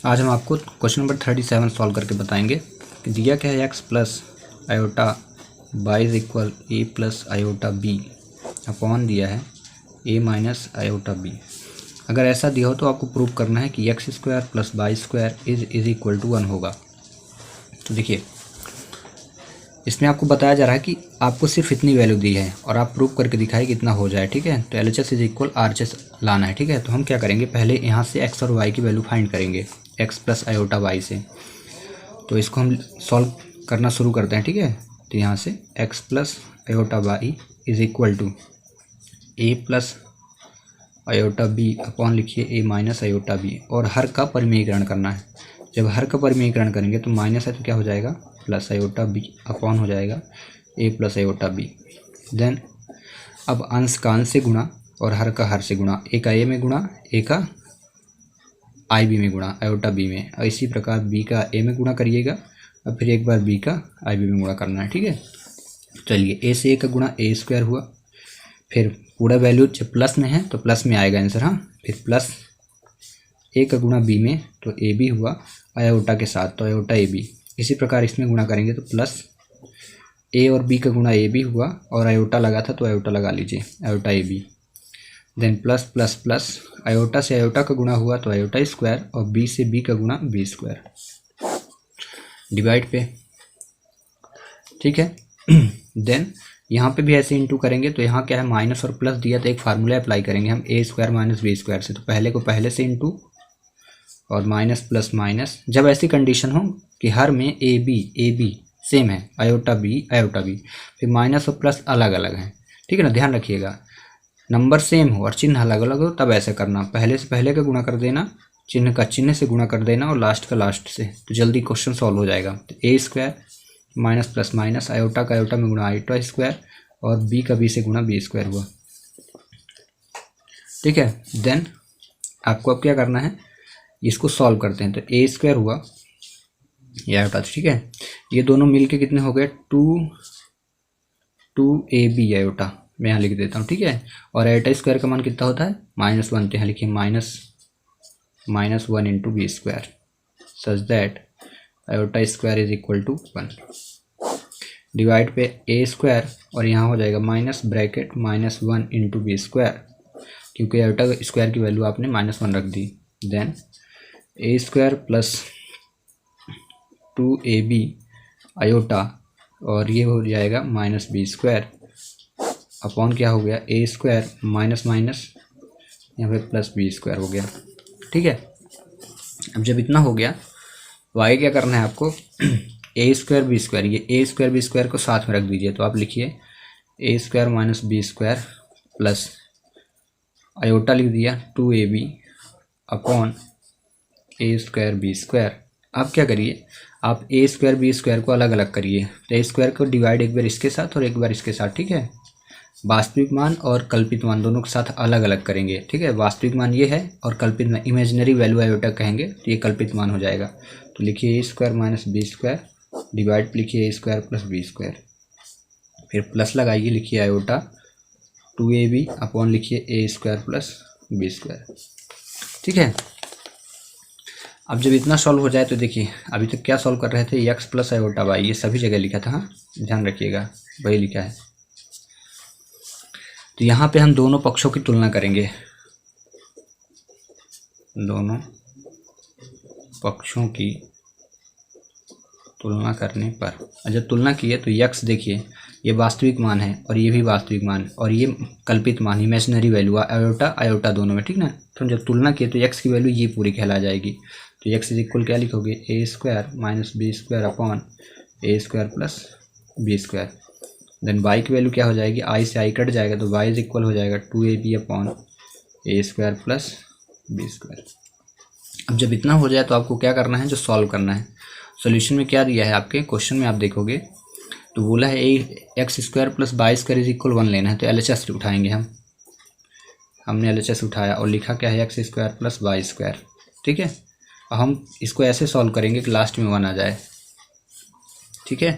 आज हम आपको क्वेश्चन नंबर 37 सॉल्व करके बताएंगे कि दिया क्या है x plus iota y is equal a plus iota b upon दिया है ए माइनस आयोटा बी। अगर ऐसा दिया हो तो आपको प्रूव करना है कि x square plus y square is equal to 1 होगा। तो देखिए इसमें आपको बताया जा रहा है कि आपको सिर्फ इतनी वैल्यू दी है और आप प्रूव करके दिखाए कि इतना हो जाए। ठीक है, तो LHS इज इक्वल RHS लाना है। ठीक है, तो हम क्या करेंगे, पहले यहाँ से x और y की वैल्यू फाइंड करेंगे x प्लस आयोटा वाई से। तो इसको हम सॉल्व करना शुरू करते हैं। ठीक है, तो यहाँ से x plus iota y is equal to a plus iota b upon लिखिए ए माइनस आयोटा बी, और हर का परिमेयीकरण करना है। जब हर का परिमेयीकरण करेंगे तो माइनस है तो क्या हो जाएगा, प्लस आयोटा बी अपॉन हो जाएगा ए प्लस आयोटा बी। देन अब अंश का अंश से गुणा और हर का हर से गुणा, ए का ए में गुणा, ए का आई बी में गुणा, आयोटा बी में, और इसी प्रकार बी का ए में गुणा करिएगा और फिर एक बार बी का आई बी में गुणा करना है। ठीक है, चलिए ए से ए का गुणा ए स्क्वायर हुआ, फिर पूरा वैल्यू जब प्लस में है तो प्लस में आएगा आंसर। हाँ, फिर प्लस ए का गुणा बी में तो ए बी हुआ आयोटा के साथ, तो आयोटा ए बी। इसी प्रकार इसमें गुणा करेंगे तो प्लस ए और बी का गुणा ए बी हुआ और आयोटा लगा था तो आयोटा लगा लीजिए, iota a b. Then plus plus plus iota से आयोटा का गुणा हुआ तो आयोटा स्क्वायर, और बी से बी का गुणा बी स्क्वायर, डिवाइड पे। ठीक है, देन यहाँ पे भी ऐसे इंटू करेंगे तो यहाँ क्या है, माइनस और प्लस दिया तो एक फार्मूला अप्लाई करेंगे हम ए स्क्वायर माइनस बी स्क्वायर से। तो पहले को पहले से इंटू और माइनस प्लस माइनस। जब ऐसी कंडीशन हो कि हर में ए बी सेम है, आयोटा बी, फिर माइनस और प्लस अलग अलग हैं। ठीक है ना, ध्यान रखिएगा, नंबर सेम हो और चिन्ह अलग अलग हो तब ऐसे करना। पहले से पहले का गुणा कर देना, चिन्ह का चिन्ह से गुणा कर देना और लास्ट का लास्ट से, तो जल्दी क्वेश्चन सॉल्व हो जाएगा। तो ए square minus plus minus, iota का आयोटा में गुणा आयोटा स्क्वायर, और बी का बी से गुणा बी स्क्वायर हुआ। ठीक है, देन आपको अब क्या करना है, इसको सॉल्व करते हैं। तो ए स्क्वायर हुआ ये आयोटा, ठीक है, ये दोनों मिलके कितने हो गए, टू ए बी आयोटा, मैं यहाँ लिख देता हूँ। ठीक है, और आयोटा स्क्वायर का मान कितना होता है, -1, तो यहाँ लिखिए -1 into b square, such that iota square is equal to 1। Divide पे ए स्क्वायर और यहाँ हो जाएगा minus bracket -1 into b square, क्योंकि आयोटा स्क्वायर की वैल्यू आपने -1 रख दी। Then a square plus 2ab iota, और ये हो जाएगा माइनस बी स्क्वायर अपॉन क्या हो गया, ए स्क्वायर माइनस माइनस यहाँ पे प्लस बी स्क्वायर हो गया। ठीक है, अब जब इतना हो गया तो आगे क्या करना है आपको, ए स्क्वायर बी स्क्वायर, ये ए स्क्वायर बी स्क्वायर को साथ में रख दीजिए। तो आप लिखिए A square minus B square plus iota लिख दिया 2ab upon A square B square. अब क्या करिए, आप ए स्क्वायर बी स्क्वायर को अलग अलग करिए। तो ए स्क्वायर को डिवाइड एक बार इसके साथ और एक बार इसके साथ। ठीक है, वास्तविक मान और कल्पित मान दोनों के साथ अलग अलग करेंगे। ठीक है, वास्तविक मान ये है और कल्पित मान इमेजिनरी वैल्यू आयोटा कहेंगे तो ये कल्पित मान हो जाएगा। तो लिखिए A square minus B square, divide लिखिए A square plus B square, फिर प्लस लगाइए, लिखिए आयोटा 2ab अपॉन लिखिए A square plus B square. ठीक है, अब जब इतना सॉल्व हो जाए तो देखिए अभी तक क्या सॉल्व कर रहे थे, एक्स प्लस आयोटा वाई, ये सभी जगह लिखा था। हाँ, ध्यान रखिएगा वही लिखा है। तो यहाँ पे हम दोनों पक्षों की तुलना करेंगे, दोनों पक्षों की तुलना करने पर जब तुलना की है तो यक्स देखिए ये वास्तविक मान है और ये भी वास्तविक मान, और ये कल्पित मान इमेजिनरी वैल्यू आयोटा दोनों में। ठीक ना, तो जब तुलना किए तो एक्स की वैल्यू ये पूरी कहला जाएगी। तो एक्स इज इक्वल क्या लिखोगे, A square minus B square upon A square plus B square. Then Y की वैल्यू क्या हो जाएगी, आई से आई कट जाएगा तो वाई इज इक्वल हो जाएगा 2ab upon A square plus B square. अब जब इतना हो जाए तो आपको क्या करना है, जो सॉल्व करना है। सॉल्यूशन में क्या दिया है आपके क्वेश्चन में, आप देखोगे तो बोला है x square plus y square is equal 1 लेना है। तो LHS उठाएंगे हमने LHS उठाया और लिखा क्या है, x square plus y square. ठीक है, हम इसको ऐसे सॉल्व करेंगे कि लास्ट में 1 आ जाए। ठीक है,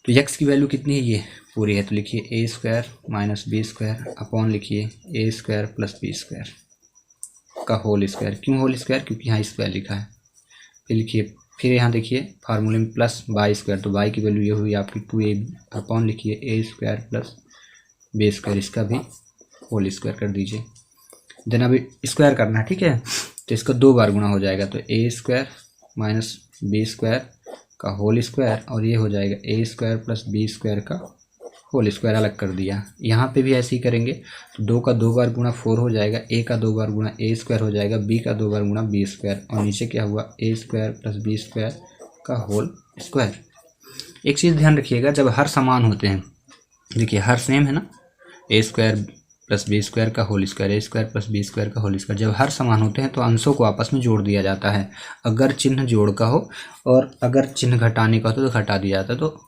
तो एक्स की वैल्यू कितनी है, ये पूरी है। तो लिखिए A square minus B square upon लिखिए A square plus B square. का होल स्क्वायर। क्यों होल स्क्वायर? क्योंकि यहाँ स्क्वायर लिखा है। फिर लिखिए, फिर यहाँ देखिए फार्मूले में प्लस बाई स्क्वायर, तो बाई की वैल्यू ये हुई आपकी 2ab अपॉन लिखिए A square plus B square, इसका भी होल स्क्वायर कर दीजिए। देन अभी स्क्वायर करना है, ठीक है। तो इसका 2 बार गुणा हो जाएगा, तो ए स्क्वायर माइनस बी स्क्वायर का होल स्क्वायर, और ये हो जाएगा ए स्क्वायर प्लस बी स्क्वायर का होल स्क्वायर। अलग कर दिया। यहाँ पे भी ऐसे ही करेंगे, तो 2 का 2 बार गुणा 4 हो जाएगा, ए का 2 बार गुणा ए स्क्वायर हो जाएगा, बी का 2 बार गुणा बी स्क्वायर, और नीचे क्या हुआ ए स्क्वायर प्लस बी स्क्वायर का होल स्क्वायर। एक चीज़ ध्यान रखिएगा, जब हर समान होते हैं, देखिए हर सेम है ना, A square plus B square का होल स्क्वायर, ए स्क्वायर प्लस बी स्क्वायर का होल स्क्वायर, जब हर समान होते हैं तो अंशों को आपस में जोड़ दिया जाता है। अगर चिन्ह जोड़ का हो और अगर चिन्ह घटाने का हो तो घटा दिया जाता है। तो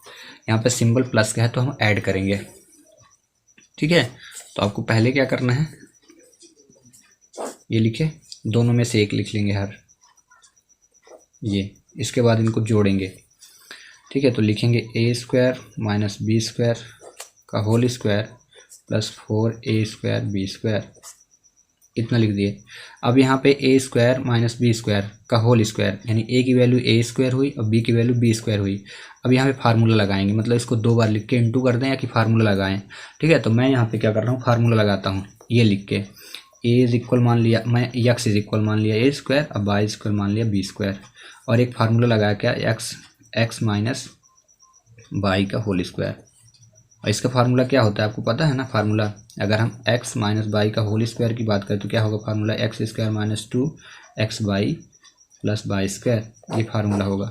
यहाँ पे सिंबल प्लस का है तो हम ऐड करेंगे, ठीक है। तो आपको पहले क्या करना है, ये लिखे, दोनों में से एक लिख लेंगे हर, ये, इसके बाद इनको जोड़ेंगे, ठीक है। तो लिखेंगे a square minus B square का whole square plus 4a square B square, इतना लिख दिए। अब यहाँ पे a square minus B square का होल स्क्वायर, यानी ए की वैल्यू ए स्क्वायर हुई और बी की वैल्यू बी स्क्वायर हुई। अब यहाँ पे फार्मूला लगाएंगे, मतलब इसको 2 बार लिख के इंटू कर दें या कि फार्मूला लगाएं, ठीक है। तो मैं यहाँ पे क्या कर रहा हूँ, फार्मूला लगाता हूँ, ये लिख के ए इज इक्वल मान लिया, मैं एक्स इज इक्वल मान लिया ए स्क्वायर, अब वाई इज इक्वल मान लिया बी स्क्वायर, और एक फार्मूला लगाया क्या, एक्स माइनस वाई का होल स्क्वायर। और इसका फार्मूला क्या होता है आपको पता है ना, फार्मूला अगर हम x माइनस बाई का होल स्क्वायर की बात करें तो क्या होगा formula, x square minus 2x y plus y square, ये फार्मूला होगा।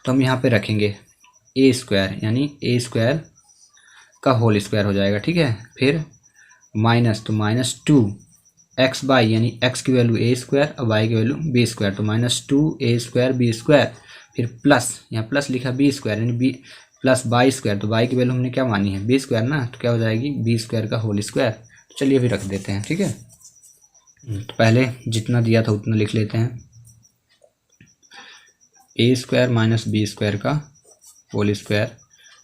तो हम यहाँ पे रखेंगे ए स्क्वायर, यानी ए स्क्वायर का होल स्क्वायर हो जाएगा, ठीक है। फिर माइनस, तो माइनस 2x बाई, यानी x की वैल्यू ए स्क्वायर और y की वैल्यू बी स्क्वायर, तो minus 2a square B square, फिर प्लस, यहाँ प्लस लिखा बी स्क्वायर, यानी बी प्लस बाई स्क्वायर, तो बाई की वैल्यू हमने क्या मानी है बी स्क्वायर ना, तो क्या हो जाएगी बी स्क्वायर का होल स्क्वायर। तो चलिए अभी रख देते हैं, ठीक है। तो पहले जितना दिया था उतना लिख लेते हैं, ए स्क्वायर माइनस बी स्क्वायर का होल स्क्वायर,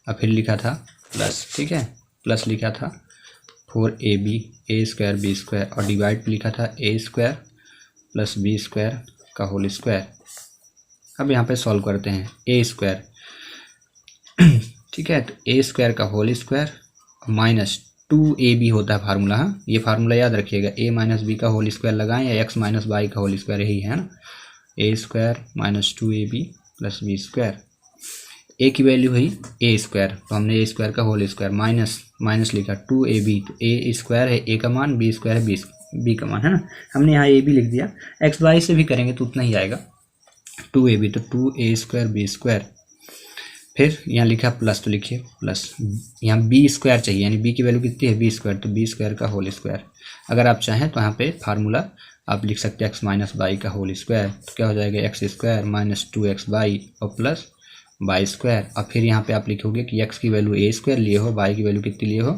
और फिर लिखा था प्लस, ठीक है, प्लस लिखा था 4ab ए स्क्वायर बी स्क्वायर, और डिवाइड पे लिखा था ए स्क्वायर प्लस बी स्क्वायर का होल स्क्वायर। अब यहाँ पे सॉल्व करते हैं, ए स्क्वायर, ठीक है, तो ए स्क्वायर का होल स्क्वायर माइनस 2ab होता है फार्मूला, हाँ ये फार्मूला याद रखिएगा, ए माइनस बी का होल स्क्वायर लगाएं या एक्स माइनस वाई का होल स्क्वायर, यही है ना, A square minus 2ab plus B square. ए की वैल्यू हुई ए स्क्वायर, तो हमने ए स्क्वायर का होल स्क्वायर माइनस माइनस लिखा 2ab, तो ए स्क्वायर है ए का मान, बी स्क्वायर है बी का मान, है ना। हमने यहाँ ए बी लिख दिया, एक्स वाई से भी करेंगे तो उतना ही आएगा 2ab, तो 2a स्क्वायर बी स्क्वायर। फिर यहाँ लिखा प्लस, तो लिखिए प्लस, यहाँ बी स्क्वायर चाहिए, यानी बी की वैल्यू कितनी है बी स्क्वायर, तो बी स्क्वायर का होल स्क्वायर। अगर आप चाहें तो यहाँ पे फार्मूला आप लिख सकते हैं एक्स माइनस वाई का होल स्क्वायर, तो क्या हो जाएगा x square minus 2x y और प्लस वाई स्क्वायर। और फिर यहाँ पे आप लिखोगे कि एक्स की वैल्यू ए स्क्वायर लिए हो, वाई की वैल्यू कितनी लिए हो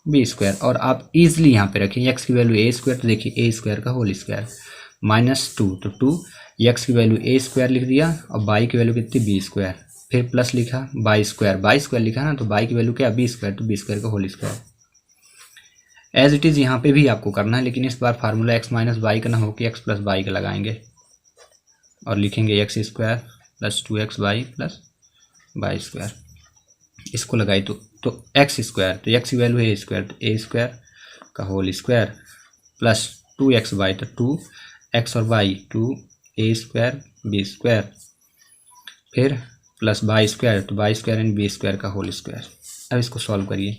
बी स्क्वायर, और आप ईजिली यहाँ पे रखें एक्स की वैल्यू ए स्क्वायर, तो देखिए ए स्क्वायर का होल स्क्वायर माइनस 2, तो 2 एक्स की वैल्यू ए स्क्वायर लिख दिया, और वाई की वैल्यू कितनी बी स्क्वायर, फिर प्लस लिखा बाई स्क्वायर लिखा ना, तो बाई की वैल्यू क्या बी स्क्वायर, तो बी स्क्वायर का whole square. As it is यहाँ पे भी आपको करना है, लेकिन इस बार फार्मूला एक्स माइनस वाई का ना हो कि एक्स प्लस वाई का लगाएंगे, और लिखेंगे x square plus 2x y plus y square. इसको लगाई तो एक्स स्क्वायर, तो एक्स की वैल्यू है ए स्क्वायर, तो ए स्क्वायर का whole square plus 2x y, तो 2x और y 2a square B square, फिर प्लस बाई स्क्वायर, तो y square and b square का होल स्क्वायर। अब इसको सॉल्व करिए,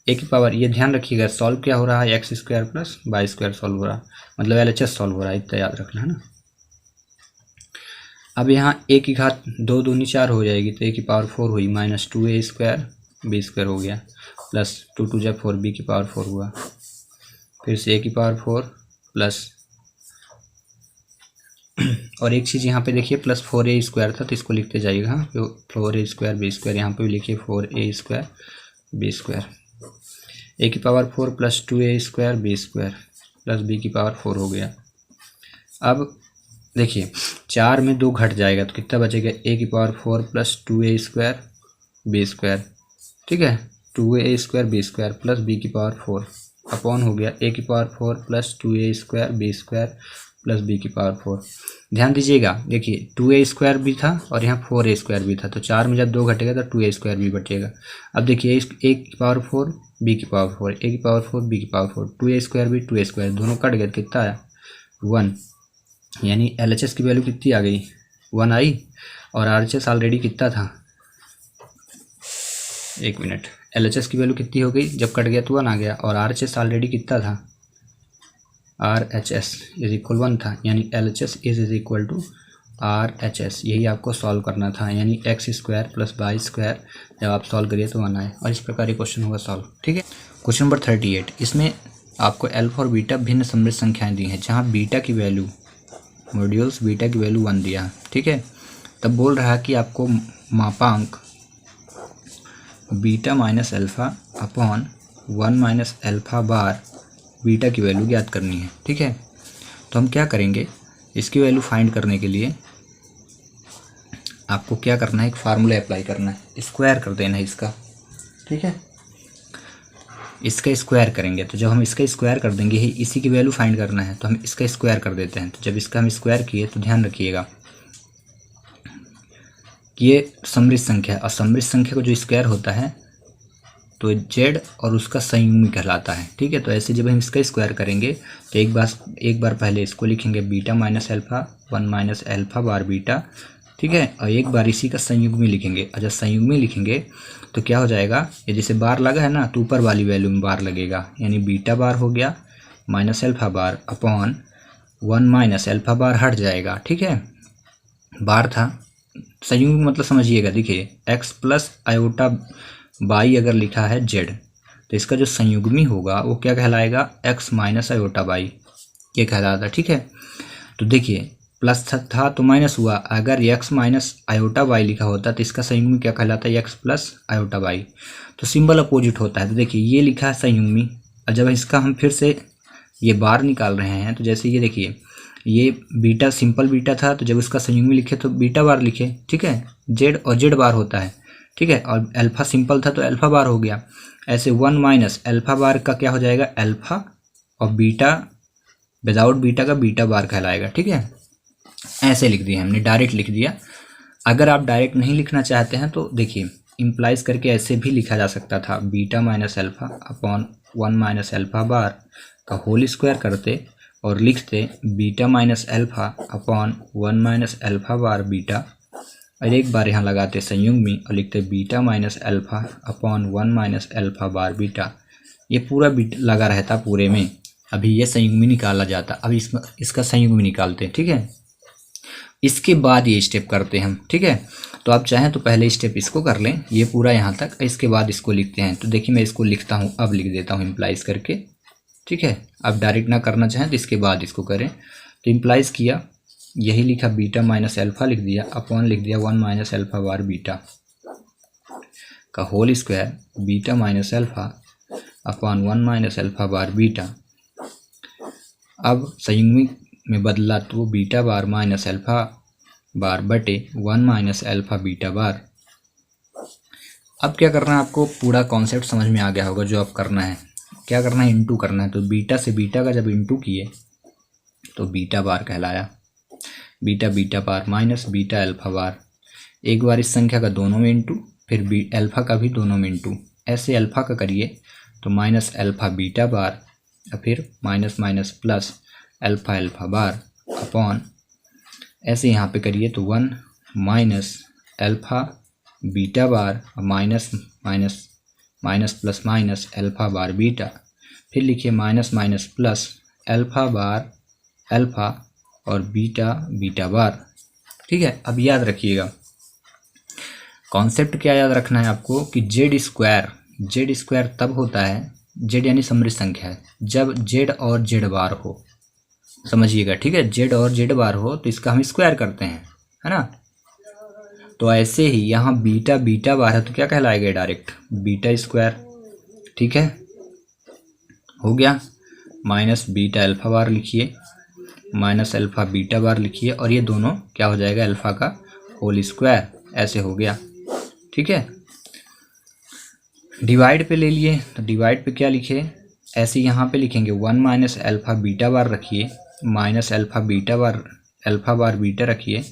ए की पावर, ये ध्यान रखिएगा सॉल्व क्या हो रहा है, x square plus y square solve हो रहा, मतलब LHS सॉल्व हो रहा है, इतना याद रखना है ना। अब यहाँ ए की घात 2 दूनी 4 हो जाएगी, तो ए की पावर 4 हुई, minus 2a square B square हो गया, प्लस 2 2 4 बी की पावर 4 हुआ, फिर से ए की पावर 4 प्लस, और एक चीज़ यहाँ पे देखिए प्लस 4a स्क्वायर था, तो इसको लिखते जाइएगा, हाँ 4a स्क्वायर बी स्क्वायर, यहाँ पे भी लिखिए 4a स्क्वायर बी स्क्वायर, ए की power 4 plus 2a square B square plus b की पावर 4 हो गया। अब देखिए 4 में 2 घट जाएगा, तो कितना बचेगा, ए की power 4 plus 2a square B square, ठीक है, 2a square B square plus b की पावर 4 अपॉन हो गया ए की power 4 plus 2a square B square plus b की पावर 4। ध्यान दीजिएगा, देखिए 2a² भी था और यहाँ 4a² भी था, तो 4 में जब 2 घटेगा तो 2a² भी बचेगा। अब देखिए इस a की पावर 4 b की पावर 4, a की पावर 4 b की पावर 4, 2a² भी 2a², दोनों कट गए, कितना आया 1, यानी LHS की वैल्यू कितनी आ गई 1 आई। और RHS ऑलरेडी कितना था, एक मिनट, LHS की वैल्यू कितनी हो गई, जब कट गया तो 1 आ गया, और RHS ऑलरेडी कितना था, RHS इज इक्वल 1 था, यानी LHS is equal to RHS। यही आपको सॉल्व करना था, यानी x² प्लस y² जब आप सॉल्व करिए तो 1 आए, और इस प्रकार ये क्वेश्चन होगा सॉल्व। ठीक है, क्वेश्चन नंबर 38, इसमें आपको अल्फा और बीटा भिन्न समृद्ध संख्याएं दी हैं, जहाँ बीटा की वैल्यू मॉड्यूल्स बीटा की वैल्यू 1 दिया है। ठीक है, तब बोल रहा है कि आपको मापांक beta minus alpha upon 1 minus alpha bar beta की वैल्यू ज्ञात करनी है। ठीक है, तो हम क्या करेंगे, इसकी वैल्यू फाइंड करने के लिए आपको क्या करना है, एक फार्मूला अप्लाई करना है, स्क्वायर कर देना है इसका। ठीक है, इसका स्क्वायर करेंगे, तो जब हम इसका स्क्वायर कर देंगे, इसी की वैल्यू फाइंड करना है, तो हम इसका स्क्वायर कर देते हैं। तो जब इसका हम स्क्वायर किए तो ध्यान रखिएगा कि ये समृद्ध संख्या है, और समृद्ध संख्या को जो स्क्वायर होता है तो जेड और उसका संयुग्मी कहलाता है। ठीक है, तो ऐसे जब हम इसका स्क्वायर करेंगे तो एक बार पहले इसको लिखेंगे beta minus alpha 1 minus alpha bar beta. ठीक है, और एक बार इसी का संयुग्मी लिखेंगे, और जब संयुग्मी लिखेंगे तो क्या हो जाएगा, ये जैसे बार लगा है ना, तो ऊपर वाली वैल्यू में बार लगेगा, यानी बीटा बार हो गया minus alpha bar upon 1 minus alpha bar हट जाएगा। ठीक है, बार था, संयुग्मी मतलब समझिएगा, देखिए x प्लस आयोटा बाई अगर लिखा है जेड, तो इसका जो संयुग्मी होगा वो क्या कहलाएगा, x माइनस आयोटा बाई, ये कहलाता। ठीक है, तो देखिए प्लस था तो माइनस हुआ, अगर x माइनस आयोटा बाई लिखा होता तो इसका संयुग्मी क्या कहलाता है, x प्लस आयोटा बाई, तो सिंबल अपोजिट होता है। तो देखिए ये लिखा है संयुग्मी, और जब इसका हम फिर से ये बार निकाल रहे हैं, तो जैसे ये देखिए ये बीटा सिंपल बीटा था, तो जब उसका संयुग्मी लिखे तो बीटा बार लिखे। ठीक है, जेड और जेड बार होता है। ठीक है, और अल्फ़ा सिंपल था तो अल्फ़ा बार हो गया। ऐसे 1 माइनस अल्फ़ा बार का क्या हो जाएगा, अल्फ़ा, और बीटा विदाउट बीटा का बीटा बार कहलाएगा। ठीक है, ऐसे लिख दिया हमने, डायरेक्ट लिख दिया। अगर आप डायरेक्ट नहीं लिखना चाहते हैं तो देखिए इम्प्लाइज करके ऐसे भी लिखा जा सकता था, beta minus alpha upon 1 minus alpha bar का होल स्क्वायर करते और लिखते beta minus alpha upon 1 minus alpha bar beta, और एक बार यहाँ लगाते संयुग्मी और लिखते beta minus alpha upon 1 minus alpha bar beta. ये पूरा बीटा लगा रहता पूरे में, अभी ये संयुग्मी निकाला जाता, अभी इसका संयुग्मी निकालते हैं। ठीक है, इसके बाद ये स्टेप करते हैं हम। ठीक है, तो आप चाहें तो पहले स्टेप इसको कर लें, ये पूरा यहाँ तक, इसके बाद इसको लिखते हैं। तो देखिए मैं इसको लिखता हूँ, अब लिख देता हूँ इम्प्लाइज करके। ठीक है, अब डायरेक्ट ना करना चाहें तो इसके बाद इसको करें। तो इम्प्लाइज किया, यही लिखा बीटा माइनस अल्फ़ा लिख दिया, अपॉन लिख दिया 1 माइनस अल्फ़ा बार बीटा का whole square, beta minus alpha upon 1 minus alpha bar beta. अब संयुग्मी में बदला तो beta bar minus alpha bar बटे 1 माइनस अल्फ़ा बीटा बार। अब क्या करना है, आपको पूरा कॉन्सेप्ट समझ में आ गया होगा। जो आप करना है, क्या करना है, इंटू करना है। तो बीटा से बीटा का जब इंटू किए तो बीटा बार कहलाया, beta beta bar minus beta alpha बार। एक बार इस संख्या का दोनों में इंटू, फिर अल्फ़ा का भी दोनों में इंटू। ऐसे अल्फ़ा का करिए तो माइनस अल्फ़ा बीटा बार, या फिर minus minus plus alpha alpha bar upon, ऐसे यहाँ पे करिए तो 1 minus alpha beta bar minus minus minus plus minus alpha bar beta, फिर लिखिए minus minus plus alpha bar alpha और बीटा बीटा बार। ठीक है, अब याद रखिएगा कॉन्सेप्ट क्या याद रखना है आपको, कि जेड स्क्वायर तब होता है, जेड यानी समृद्ध संख्या है, जब जेड और जेड बार हो। समझिएगा, ठीक है, जेड और जेड बार हो तो इसका हम स्क्वायर करते हैं, है ना। तो ऐसे ही यहाँ बीटा बीटा बार है तो क्या कहलाएगा, डायरेक्ट बीटा स्क्वायर। ठीक है, हो गया, माइनस बीटा अल्फ़ा बार लिखिए, माइनस अल्फ़ा बीटा बार लिखिए, और ये दोनों क्या हो जाएगा, अल्फ़ा का होल स्क्वायर, ऐसे हो गया। ठीक है, डिवाइड पे ले लिए, तो डिवाइड पे क्या लिखे, ऐसे यहाँ पे लिखेंगे 1 माइनस अल्फ़ा बीटा बार रखिए, माइनस अल्फ़ा बार बीटा रखिए,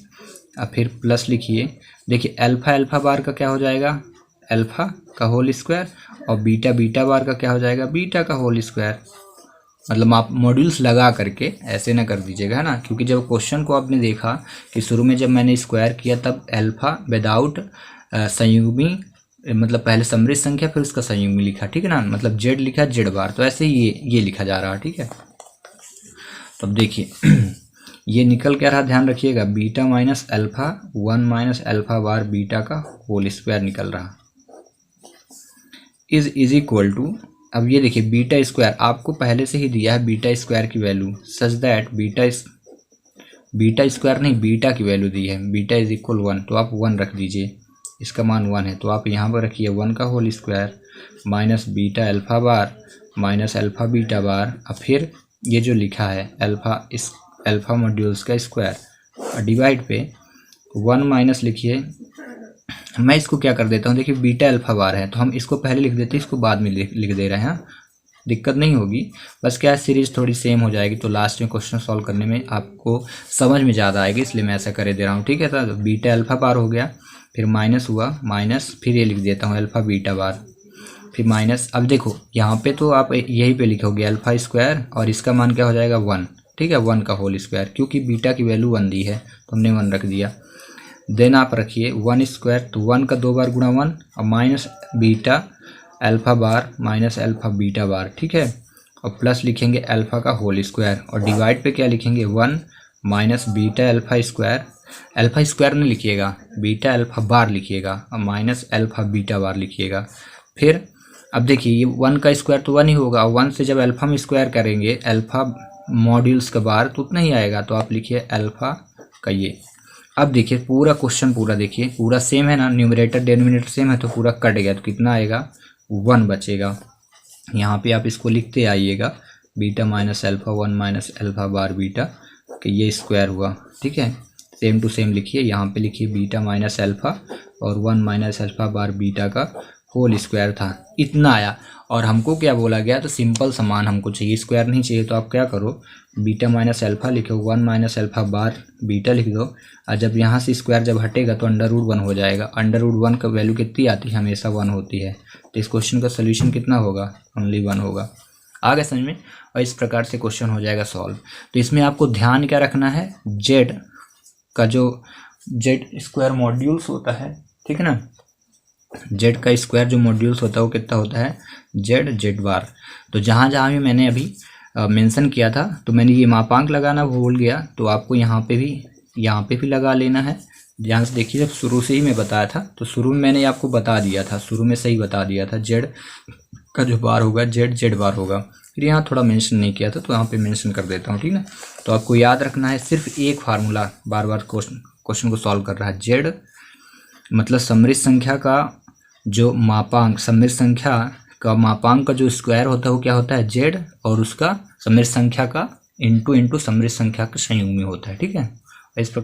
अब फिर प्लस लिखिए। देखिए अल्फ़ा बार का क्या हो जाएगा, अल्फ़ा का होल स्क्वायर, और बीटा बार का क्या हो जाएगा, बीटा का होल स्क्वायर। मतलब आप मॉड्यूल्स लगा करके ऐसे ना कर दीजिएगा, है ना, क्योंकि जब क्वेश्चन को आपने देखा कि शुरू में जब मैंने स्क्वायर किया तब अल्फ़ा विदाउट संयुग्मी, मतलब पहले समृद्ध संख्या फिर उसका संयुग्मी लिखा, ठीक है ना, मतलब जेड लिखा जेड बार, तो ऐसे ही ये लिखा जा रहा है, ठीक है। तो अब देखिए ये निकल क्या रहा, ध्यान रखिएगा, beta minus alpha 1 minus alpha bar beta का होल स्क्वायर निकल रहा इज इक्वल टू, अब ये देखिए बीटा स्क्वायर आपको पहले से ही दिया है, बीटा स्क्वायर की value such that beta square नहीं बीटा की वैल्यू दी है, बीटा इज इक्वल 1, तो आप 1 रख दीजिए, इसका मान 1 है, तो आप यहाँ पर रखिए 1 का whole square minus beta alpha bar minus alpha beta bar, अब फिर ये जो लिखा है अल्फ़ा मॉड्यूल्स का स्क्वायर डिवाइड पे 1 माइनस लिखिए, मैं इसको क्या कर देता हूँ, देखिए बीटा अल्फ़ा बार है तो हम इसको पहले लिख देते हैं, इसको बाद में लिख दे रहे हैं, दिक्कत नहीं होगी, बस क्या सीरीज थोड़ी सेम हो जाएगी तो लास्ट में क्वेश्चन सॉल्व करने में आपको समझ में ज़्यादा आएगी, इसलिए मैं ऐसा कर दे रहा हूँ, ठीक है। तो बीटा अल्फ़ा बार हो गया, फिर माइनस हुआ, माइनस फिर ये लिख देता हूँ अल्फ़ा बीटा बार, फिर माइनस, अब देखो यहाँ पे तो आप यही पे लिखोगे अल्फ़ा स्क्वायर और इसका मान क्या हो जाएगा 1, ठीक है, 1 का होल स्क्वायर, क्योंकि बीटा की वैल्यू 1 दी है तो हमने 1 रख दिया। देन आप रखिए 1 स्क्वायर, तो 1 का 2 बार गुणा 1 और minus beta alpha bar minus alpha beta bar, ठीक है, और प्लस लिखेंगे अल्फ़ा का होल स्क्वायर, और डिवाइड पे क्या लिखेंगे 1 माइनस बीटा अल्फ़ा स्क्वायर नहीं लिखिएगा, बीटा अल्फ़ा बार लिखिएगा और माइनस अल्फ़ा बीटा बार लिखिएगा। फिर अब देखिए ये 1 का स्क्वायर तो 1 ही होगा, और 1 से जब अल्फ़ा में स्क्वायर करेंगे अल्फ़ा मॉड्यूल्स का बार तो उतना ही आएगा, तो आप लिखिए अल्फ़ा का ये। अब देखिए पूरा क्वेश्चन पूरा देखिए, पूरा सेम है ना, न्यूमरेटर डिनोमिनेटर सेम है, तो पूरा कट गया, तो कितना आएगा 1 बचेगा। यहाँ पे आप इसको लिखते आइएगा, beta minus alpha 1 minus alpha bar beta कि ये स्क्वायर हुआ, ठीक है, सेम टू सेम लिखिए, यहाँ पे लिखिए बीटा माइनस अल्फ़ा और 1 माइनस अल्फ़ा बार बीटा का होल स्क्वायर था, इतना आया। और हमको क्या बोला गया, तो सिंपल समान हमको चाहिए, स्क्वायर नहीं चाहिए, तो आप क्या करो बीटा माइनस अल्फ़ा लिखो, 1 माइनस अल्फ़ा बार बीटा लिख दो, और जब यहाँ से स्क्वायर जब हटेगा तो अंडर रूट 1 हो जाएगा, अंडर रूट 1 का वैल्यू कितनी आती है, हमेशा 1 होती है, तो इस क्वेश्चन का सोल्यूशन कितना होगा, ओनली 1 होगा। आगे समझ में, और इस प्रकार से क्वेश्चन हो जाएगा सॉल्व। तो इसमें आपको ध्यान क्या रखना है, जेड का जो जेड स्क्वायर मॉड्यूल्स होता है, ठीक है ना, जेड का स्क्वायर जो मॉड्यूल्स होता है वो कितना होता है, जेड बार। तो जहाँ जहाँ भी मैंने अभी मेंशन किया था, तो मैंने ये मापांक लगाना भूल गया, तो आपको यहाँ पे भी लगा लेना है। ध्यान से देखिए, जब शुरू से ही मैं बताया था तो शुरू में मैंने आपको बता दिया था, शुरू में सही बता दिया था, जेड का जो बार होगा जेड बार होगा, फिर यहाँ थोड़ा मेंशन नहीं किया था तो यहाँ पे मेंशन कर देता हूँ, ठीक है। तो आपको याद रखना है, सिर्फ एक फार्मूला बार बार क्वेश्चन को सॉल्व कर रहा है, जेड मतलब समृद्ध संख्या का जो मापांक, समृद्ध संख्या का मापांक का जो स्क्वायर होता है वो क्या होता है, जेड, और उसका समृद्ध संख्या का इंटू समृद्ध संख्या का संयुग्मी होता है, ठीक है। इस प्रकार